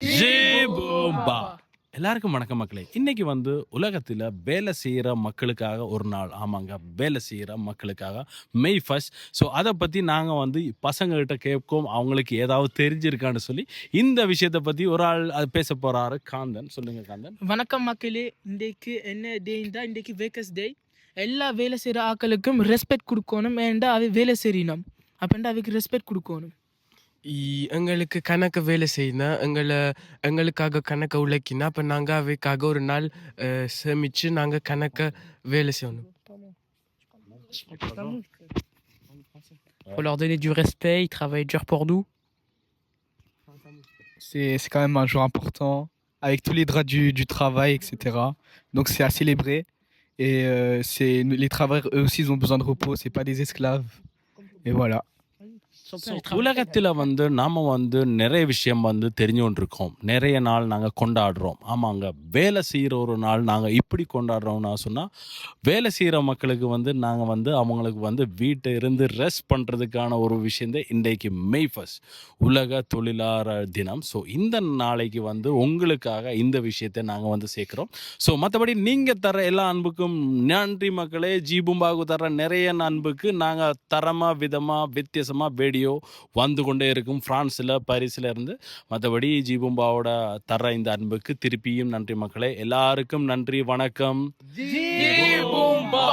ஜீபூம்பா! எல்லாருக்கும் வணக்கம் மக்களே. இன்னைக்கு வந்து உலகத்தில வேலை செய்ற மக்களுக்காக ஒரு நாள். ஆமாங்க. வேலை செய்ற மக்களுக்காக மே 1. ஸோ அத பத்தி நாங்க வந்து பசங்ககிட்ட கேட்போம். அவங்களுக்கு ஏதாவது தெரிஞ்சிருக்கான்னு சொல்லி, இந்த விஷயத்த பத்தி ஒரு ஆள் பேச போறாரு. காந்தன். சொல்லுங்க காந்தன். வணக்கம் மக்களே. இன்றைக்கு என்ன டேண்டா, இன்றைக்கு வேக்கஸ் டே. எல்லா வேலை செய்கிற ஆக்களுக்கும் ரெஸ்பெக்ட் கொடுக்கணும். ஏன்டா அவை வேலை செய்யணும். அப்பண்டா அவைக்கு ரெஸ்பெக்ட் கொடுக்கணும். எங்களுக்கு கணக்கு வேலை செய்யினா, எங்களுக்காக கணக்க உழைக்கினா, அப்ப நாங்க அவைக்காக ஒரு நாள் சேமிச்சு நாங்க கணக்க வேலை செய்யணும். Faut leur donner du respect, ils travaillent dur pour nous. C'est quand même un jour important, avec tous les draps du travail, etc. Donc c'est à célébrer. Et les travailleurs, eux aussi, ils ont besoin de repos, c'est pas des esclaves. Et voilà. உலகத்தில வந்து நாம வந்து நெறைய விஷயம் வந்து தெரிஞ்சு கொண்டிருக்கோம். நெறைய நாள் நாங்க கொண்டாடுறோம். ஆமாங்க. வேலை செய்ற ஒரு நாள் நாங்க இப்படி கொண்டாடுறோம்னா சொன்னா, வேலை செய்ற மக்களுக்கு வந்து நாங்க வந்து அவங்களுக்கு வந்து வீட்ல இருந்து ரெஸ்ட் பண்றதுக்கான ஒரு விஷயம் தான் இன்றைக்கு மே 1 உலக தொழிலாளர் தினம். ஸோ இந்த நாளைக்கு வந்து உங்களுக்காக இந்த விஷயத்த நாங்க வந்து சேர்க்கிறோம். ஸோ மத்தபடி நீங்க தர எல்லா அன்புக்கும் நன்றி மக்களே. ஜீபூம்பாவுக்கு தர நெறைய அன்புக்கு நாங்க தரமா, விதமா, வித்தியாசமா வீடியோ வந்து கொண்டே இருக்கும். பிரான்ஸ்ல, பாரிஸ்ல இருந்து. மத்தபடி ஜீபூம்பாவோட தர இந்த அன்புக்கு திருப்பியும் நன்றி மக்களே. எல்லாருக்கும் நன்றி. வணக்கம். ஜீபூம்பா!